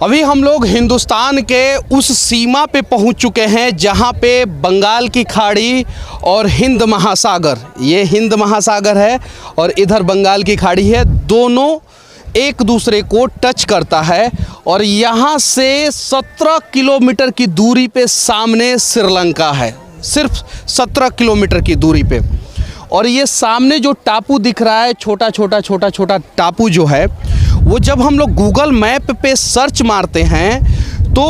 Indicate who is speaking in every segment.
Speaker 1: अभी हम लोग हिंदुस्तान के उस सीमा पे पहुंच चुके हैं जहां पे बंगाल की खाड़ी और हिंद महासागर, ये हिंद महासागर है और इधर बंगाल की खाड़ी है, दोनों एक दूसरे को टच करता है। और यहाँ से 17 किलोमीटर की दूरी पे सामने श्रीलंका है, सिर्फ 17 किलोमीटर की दूरी पे। और ये सामने जो टापू दिख रहा है, छोटा छोटा टापू जो है, वो जब हम लोग गूगल मैप पे सर्च मारते हैं तो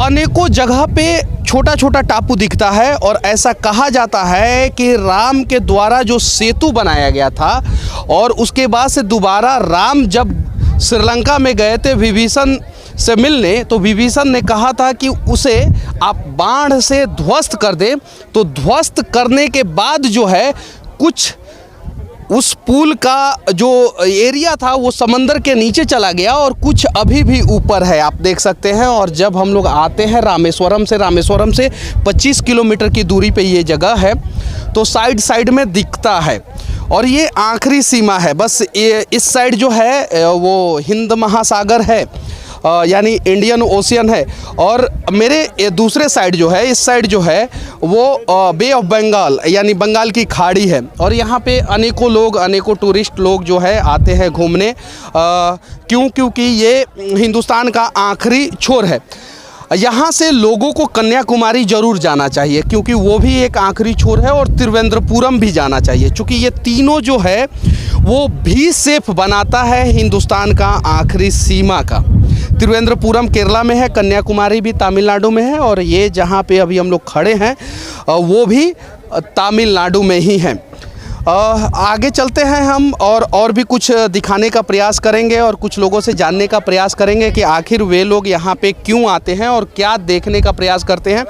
Speaker 1: अनेकों जगह पे छोटा छोटा टापू दिखता है। और ऐसा कहा जाता है कि राम के द्वारा जो सेतु बनाया गया था और उसके बाद से दोबारा राम जब श्रीलंका में गए थे विभीषण से मिलने, तो विभीषण ने कहा था कि उसे आप बाढ़ से ध्वस्त कर दें। तो ध्वस्त करने के बाद जो है कुछ उस पुल का जो एरिया था वो समंदर के नीचे चला गया और कुछ अभी भी ऊपर है, आप देख सकते हैं। और जब हम लोग आते हैं रामेश्वरम से 25 किलोमीटर की दूरी पे ये जगह है, तो साइड में दिखता है। और ये आखिरी सीमा है, बस ये इस साइड जो है वो हिंद महासागर है, यानी इंडियन ओशियन है। और मेरे दूसरे साइड जो है, इस साइड जो है वो बे ऑफ बंगाल यानी बंगाल की खाड़ी है। और यहाँ पे अनेकों टूरिस्ट लोग जो है आते हैं घूमने, क्योंकि ये हिंदुस्तान का आखिरी छोर है। यहाँ से लोगों को कन्याकुमारी ज़रूर जाना चाहिए क्योंकि वो भी एक आखिरी छोर है, और त्रिवेंद्रपुरम भी जाना चाहिए क्योंकि ये तीनों जो है वो भी सेफ बनाता है हिंदुस्तान का आखिरी सीमा का। त्रिवेंद्रपुरम केरला में है, कन्याकुमारी भी तमिलनाडु में है, और ये जहाँ पे अभी हम लोग खड़े हैं वो भी तमिलनाडु में ही है। आगे चलते हैं हम और भी कुछ दिखाने का प्रयास करेंगे और कुछ लोगों से जानने का प्रयास करेंगे कि आखिर वे लोग यहाँ पे क्यों आते हैं और क्या देखने का प्रयास करते हैं।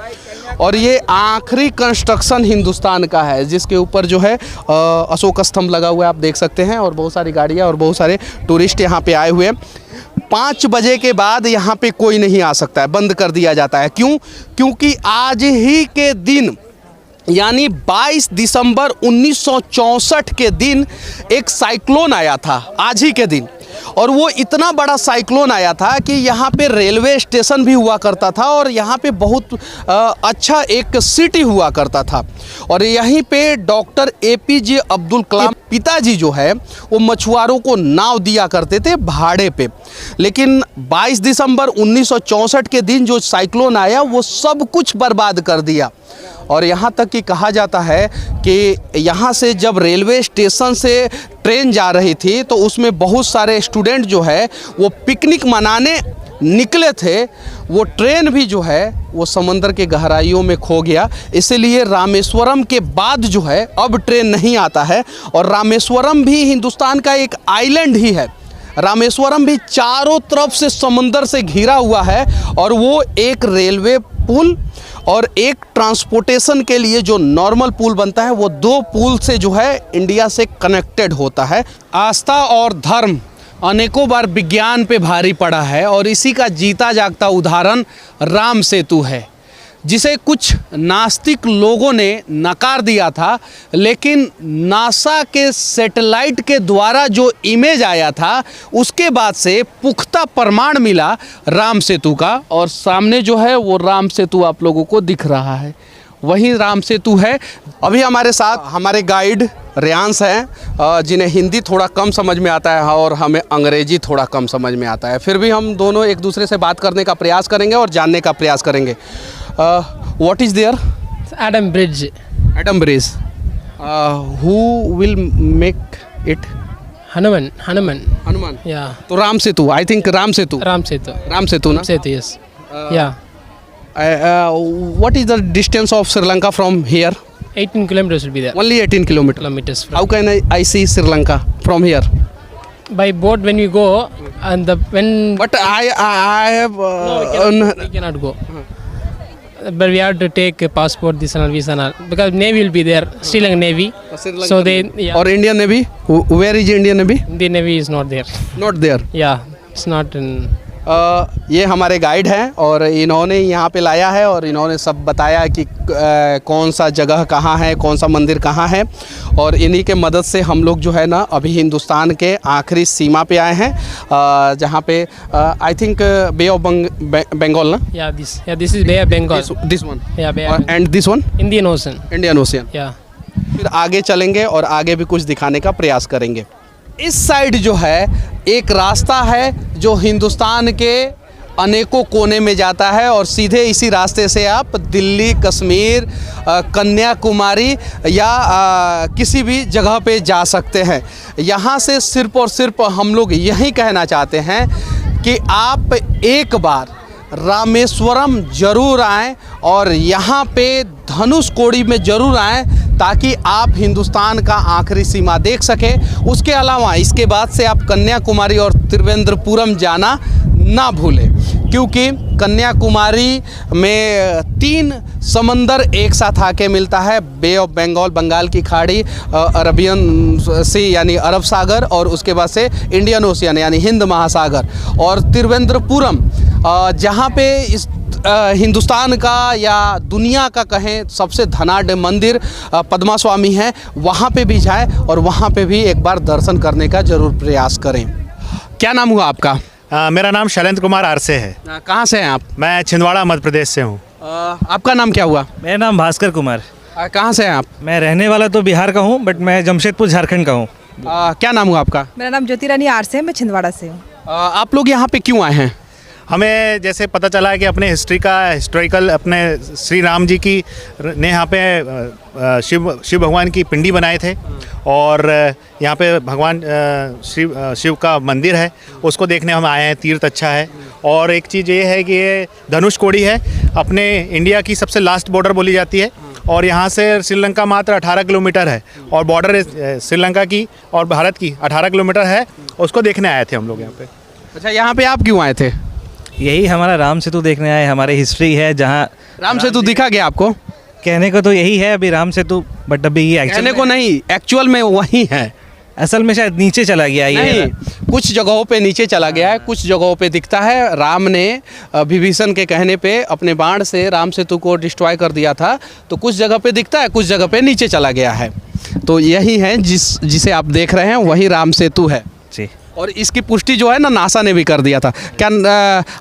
Speaker 1: और ये आखिरी कंस्ट्रक्शन हिंदुस्तान का है जिसके ऊपर जो है अशोक स्तंभ लगा हुआ है, आप देख सकते हैं। और बहुत सारी गाड़ियाँ और बहुत सारे टूरिस्ट यहाँ पे आए हुए हैं। 5 बजे के बाद यहाँ पे कोई नहीं आ सकता है, बंद कर दिया जाता है। क्योंकि आज ही के दिन यानी 22 दिसंबर 1964 के दिन एक साइक्लोन आया था, आज ही के दिन। और वो इतना बड़ा साइक्लोन आया था कि यहाँ पे रेलवे स्टेशन भी हुआ करता था और यहाँ पे बहुत अच्छा एक सिटी हुआ करता था। और यहीं पे डॉक्टर APJ अब्दुल कलाम पिताजी जो है वो मछुआरों को नाव दिया करते थे भाड़े पे। लेकिन 22 दिसंबर 1964 के दिन जो साइक्लोन आया वो सब कुछ बर्बाद कर दिया। और यहाँ तक कि कहा जाता है कि यहाँ से जब रेलवे स्टेशन से ट्रेन जा रही थी तो उसमें बहुत सारे स्टूडेंट जो है वो पिकनिक मनाने निकले थे, वो ट्रेन भी जो है वो समंदर के गहराइयों में खो गया। इसलिए रामेश्वरम के बाद जो है अब ट्रेन नहीं आता है। और रामेश्वरम भी हिंदुस्तान का एक आइलैंड ही है, रामेश्वरम भी चारों तरफ से समंदर से घिरा हुआ है। और वो एक रेलवे पुल और एक ट्रांसपोर्टेशन के लिए जो नॉर्मल पुल बनता है वो 2 पुल से जो है इंडिया से कनेक्टेड होता है। आस्था और धर्म अनेकों बार विज्ञान पे भारी पड़ा है और इसी का जीता जागता उदाहरण राम सेतु है, जिसे कुछ नास्तिक लोगों ने नकार दिया था। लेकिन नासा के सैटेलाइट के द्वारा जो इमेज आया था उसके बाद से पुख्ता प्रमाण मिला राम सेतु का। और सामने जो है वो राम सेतु आप लोगों को दिख रहा है, वही राम सेतु है। अभी हमारे साथ हमारे गाइड रेयांश हैं जिन्हें हिंदी थोड़ा कम समझ में आता है और हमें अंग्रेजी थोड़ा कम समझ में आता है। फिर भी हम दोनों एक दूसरे से बात करने का प्रयास करेंगे और जानने का प्रयास करेंगे। What is there?
Speaker 2: Adam Bridge.
Speaker 1: Adam Bridge. Who will make it?
Speaker 2: Hanuman. Yeah.
Speaker 1: तो राम सेतु, I think राम सेतु ना?
Speaker 2: Ram Setu, yes. Yeah.
Speaker 1: What is the distance of Sri Lanka from here?
Speaker 2: 18 kilometers will be there.
Speaker 1: Only 18 kilometers. How can I see Sri Lanka from here?
Speaker 2: By boat when we go, and when.
Speaker 1: But I have.
Speaker 2: No, we cannot go. But we have to take a passport, this and all, visa and all, because Navy will be there, Sri Lankan Navy. So they. Yeah.
Speaker 1: Or Indian Navy? Where is Indian Navy?
Speaker 2: Indian Navy is not there.
Speaker 1: Not there.
Speaker 2: Yeah, it's not in.
Speaker 1: ये हमारे guide हैं और इन्होंने यहाँ पे लाया है और इन्होंने सब बताया कि कौन सा जगह कहाँ है, कौन सा मंदिर कहाँ है, और इन्हीं के मदद से हम लोग जो है ना अभी हिंदुस्तान के आखिरी सीमा पे आए हैं, जहाँ पे I think Bay of Bengal ना।
Speaker 2: Yeah, this is Bay of Bengal.
Speaker 1: This one
Speaker 2: Yeah, Bay of Bengal.
Speaker 1: And this one
Speaker 2: Indian Ocean.
Speaker 1: Indian Ocean.
Speaker 2: Yeah.
Speaker 1: फिर आगे चलेंगे और आगे भी कुछ दिखाने का प्रयास करेंगे। इस साइड जो है एक रास्ता है जो हिंदुस्तान के अनेकों कोने में जाता है और सीधे इसी रास्ते से आप दिल्ली, कश्मीर, कन्याकुमारी या किसी भी जगह पे जा सकते हैं। यहाँ से सिर्फ और सिर्फ हम लोग यही कहना चाहते हैं कि आप एक बार रामेश्वरम ज़रूर आएँ और यहाँ पे धनुषकोडी में ज़रूर आएँ ताकि आप हिंदुस्तान का आखिरी सीमा देख सकें। उसके अलावा इसके बाद से आप कन्याकुमारी और त्रिवेंद्रपुरम जाना ना भूलें, क्योंकि कन्याकुमारी में 3 समंदर एक साथ आके मिलता है, बे ऑफ बंगाल बंगाल की खाड़ी, अरबियन सी यानी अरब सागर, और उसके बाद से इंडियन ओशियन यानी हिंद महासागर, और त्रिवेंद्रपुरम जहाँ पे इस हिंदुस्तान का या दुनिया का कहें सबसे धनाढ़ मंदिर पद्मा स्वामी है, वहाँ पे भी जाएं और वहाँ पे भी एक बार दर्शन करने का ज़रूर प्रयास करें। क्या नाम हुआ आपका?
Speaker 3: मेरा नाम शैलेंद्र कुमार आरसे है।
Speaker 1: कहाँ से हैं आप?
Speaker 3: मैं छिंदवाड़ा मध्य प्रदेश से हूँ।
Speaker 1: आपका नाम क्या हुआ?
Speaker 4: मेरा नाम भास्कर कुमार।
Speaker 1: कहाँ से हैं आप?
Speaker 4: मैं रहने वाला तो बिहार का हूँ, बट मैं जमशेदपुर झारखंड का हूँ।
Speaker 1: क्या नाम हुआ आपका?
Speaker 5: मेरा नाम ज्योति रानी आर से है, मैं छिंदवाड़ा से हूँ।
Speaker 1: आप लोग यहाँ पे क्यों आए हैं?
Speaker 3: हमें जैसे पता चला है कि अपने हिस्टोरिकल अपने श्री राम जी की ने यहाँ पे शिव भगवान की पिंडी बनाए थे और यहाँ पे भगवान शिव का मंदिर है, उसको देखने हम आए हैं। तीर्थ अच्छा है और एक चीज़ ये है कि ये धनुषकोडी है, अपने इंडिया की सबसे लास्ट बॉर्डर बोली जाती है और यहाँ से श्रीलंका मात्र 18 किलोमीटर है और बॉर्डर श्रीलंका की और भारत की 18 किलोमीटर है, उसको देखने आए थे हम लोग यहाँ पे।
Speaker 1: अच्छा, यहाँ पे आप क्यों आए थे?
Speaker 4: यही हमारा राम सेतु देखने आए, हमारे हिस्ट्री है जहाँ
Speaker 1: राम सेतु दिखा गया आपको?
Speaker 4: कहने को तो यही है अभी राम सेतु, बट अभी ये
Speaker 1: कहने को नहीं, एक्चुअल में वही है।
Speaker 4: असल में शायद नीचे चला गया ये।
Speaker 1: नहीं, कुछ जगहों पे नीचे चला गया है, कुछ जगहों पे दिखता है। राम ने विभीषण के कहने पे अपने बाण से राम सेतु को डिस्ट्रॉय कर दिया था, तो कुछ जगह पे दिखता है, कुछ जगह पे नीचे चला गया है। तो यही है जिसे आप देख रहे हैं, वही राम सेतु है
Speaker 4: जी।
Speaker 1: और इसकी पुष्टि जो है ना नासा ने भी कर दिया था। क्या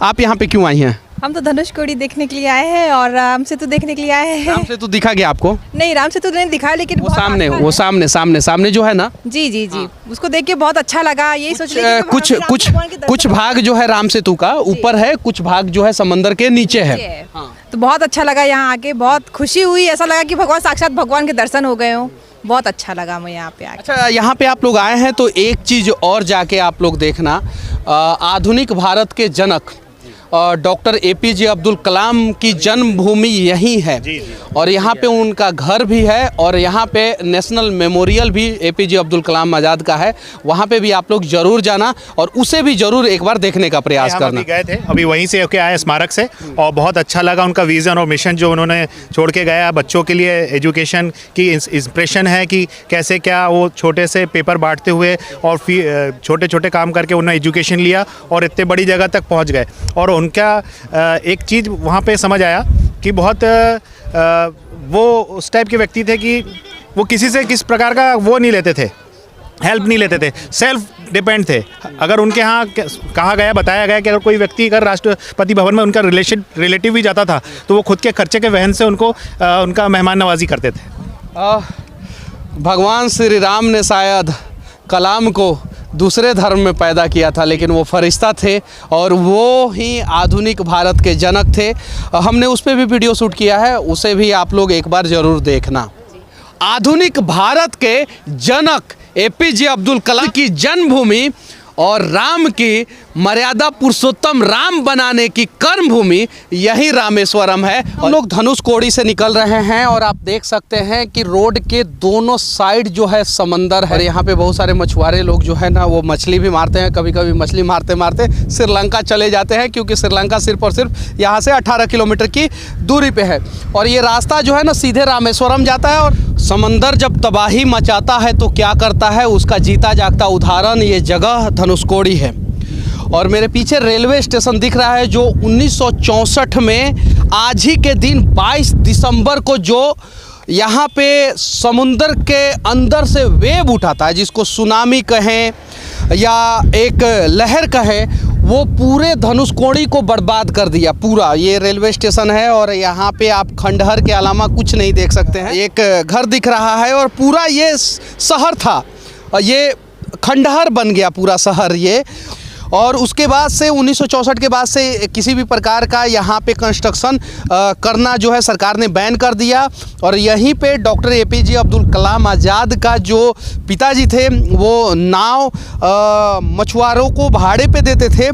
Speaker 1: आप यहाँ पे क्यों आई हैं?
Speaker 5: हम तो धनुषकोडी देखने के लिए आए हैं और राम सेतु देखने के लिए आए हैं।
Speaker 1: राम सेतु दिखा गया आपको?
Speaker 5: नहीं, राम सेतु नहीं दिखा, लेकिन
Speaker 1: वो सामने जो है ना।
Speaker 5: जी जी जी, उसको देख के बहुत अच्छा लगा। यही सोच रहे
Speaker 1: कुछ भाग जो है राम सेतु का ऊपर है, कुछ भाग जो है समंदर के नीचे है।
Speaker 5: तो बहुत अच्छा लगा यहाँ आके, बहुत खुशी हुई, ऐसा लगा कि भगवान साक्षात भगवान के दर्शन हो गए हों। बहुत अच्छा लगा मैं यहाँ पे आके।
Speaker 1: अच्छा, यहाँ पे आप लोग आए हैं तो एक चीज़ और जाके आप लोग देखना, आधुनिक भारत के जनक डॉक्टर APJ अब्दुल कलाम की जन्मभूमि यही है और यहाँ पे उनका घर भी है और यहाँ पे नेशनल मेमोरियल भी APJ अब्दुल कलाम आज़ाद का है। वहाँ पे भी आप लोग ज़रूर जाना और उसे भी ज़रूर एक बार देखने का प्रयास करना।
Speaker 3: गए थे अभी वहीं से होके आए स्मारक से और बहुत अच्छा लगा उनका विज़न और मिशन जो उन्होंने छोड़ के गया बच्चों के लिए। एजुकेशन की इंस्पिरेशन है कि कैसे क्या वो छोटे से पेपर बांटते हुए और छोटे छोटे काम करके उन्होंने एजुकेशन लिया और इतने बड़ी जगह तक पहुँच गए। और उनका एक चीज़ वहाँ पे समझ आया कि बहुत वो उस टाइप के व्यक्ति थे कि वो किसी से किस प्रकार का वो नहीं लेते थे, हेल्प नहीं लेते थे, सेल्फ डिपेंड थे। अगर उनके यहाँ कहा गया, बताया गया कि अगर कोई व्यक्ति अगर राष्ट्रपति भवन में उनका रिलेटिव भी जाता था तो वो खुद के खर्चे के वहन से उनको उनका मेहमान नवाजी करते थे।
Speaker 1: भगवान श्री राम ने शायद कलाम को दूसरे धर्म में पैदा किया था, लेकिन वो फरिश्ता थे और वो ही आधुनिक भारत के जनक थे। हमने उस पर भी वीडियो शूट किया है, उसे भी आप लोग एक बार ज़रूर देखना। आधुनिक भारत के जनक APJ अब्दुल कलाम की जन्मभूमि और राम की मर्यादा पुरुषोत्तम राम बनाने की कर्मभूमि यही रामेश्वरम है। हम लोग धनुषकोडी से निकल रहे हैं और आप देख सकते हैं कि रोड के दोनों साइड जो है समंदर है। यहाँ पे बहुत सारे मछुआरे लोग जो है ना वो मछली भी मारते हैं। कभी कभी मछली मारते मारते श्रीलंका चले जाते हैं, क्योंकि श्रीलंका सिर्फ और सिर्फ यहाँ से 18 किलोमीटर की दूरी पे है और ये रास्ता जो है ना सीधे रामेश्वरम जाता है। और समंदर जब तबाही मचाता है तो क्या करता है, उसका जीता जागता उदाहरण ये जगह धनुषकोडी है। और मेरे पीछे रेलवे स्टेशन दिख रहा है जो 1964 में आज ही के दिन 22 दिसंबर को जो यहाँ पे समुंदर के अंदर से वेव उठा था, जिसको सुनामी कहें या एक लहर कहें, वो पूरे धनुषकोडी को बर्बाद कर दिया पूरा। ये रेलवे स्टेशन है और यहाँ पे आप खंडहर के अलावा कुछ नहीं देख सकते हैं। एक घर दिख रहा है और पूरा ये शहर था, ये खंडहर बन गया पूरा शहर ये। और उसके बाद से 1964 के बाद से किसी भी प्रकार का यहाँ पे कंस्ट्रक्शन करना जो है सरकार ने बैन कर दिया। और यहीं पे डॉक्टर APJ अब्दुल कलाम आज़ाद का जो पिताजी थे वो नाव मछुआरों को भाड़े पे देते थे,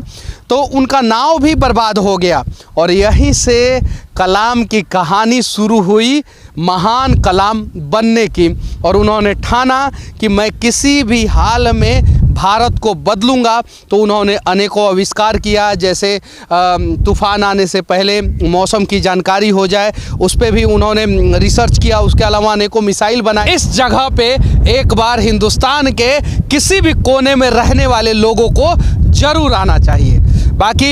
Speaker 1: तो उनका नाव भी बर्बाद हो गया। और यहीं से कलाम की कहानी शुरू हुई, महान कलाम बनने की। और उन्होंने ठाना कि मैं किसी भी हाल में भारत को बदलूंगा। तो उन्होंने अनेकों आविष्कार किया, जैसे तूफान आने से पहले मौसम की जानकारी हो जाए, उस पर भी उन्होंने रिसर्च किया। उसके अलावा अनेकों मिसाइल बनाए। इस जगह पे एक बार हिंदुस्तान के किसी भी कोने में रहने वाले लोगों को ज़रूर आना चाहिए। बाकी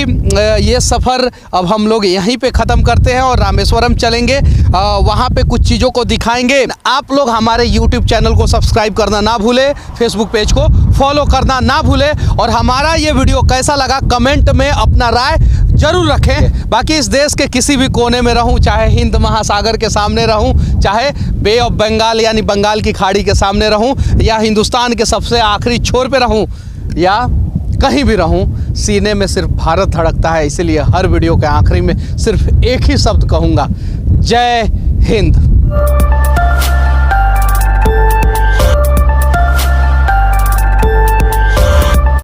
Speaker 1: ये सफ़र अब हम लोग यहीं पे ख़त्म करते हैं और रामेश्वरम चलेंगे, वहाँ पे कुछ चीज़ों को दिखाएंगे। आप लोग हमारे YouTube चैनल को सब्सक्राइब करना ना भूलें, फेसबुक पेज को फॉलो करना ना भूलें। और हमारा ये वीडियो कैसा लगा कमेंट में अपना राय ज़रूर रखें। बाकी इस देश के किसी भी कोने में रहूं, चाहे हिंद महासागर के सामने रहूं, चाहे बे ऑफ बंगाल यानी बंगाल की खाड़ी के सामने रहूं, या हिंदुस्तान के सबसे आखिरी छोर पे रहूं, या कहीं भी रहूं, सीने में सिर्फ भारत धड़कता है। इसीलिए हर वीडियो के आखिरी में सिर्फ एक ही शब्द कहूँगा, जय हिंद।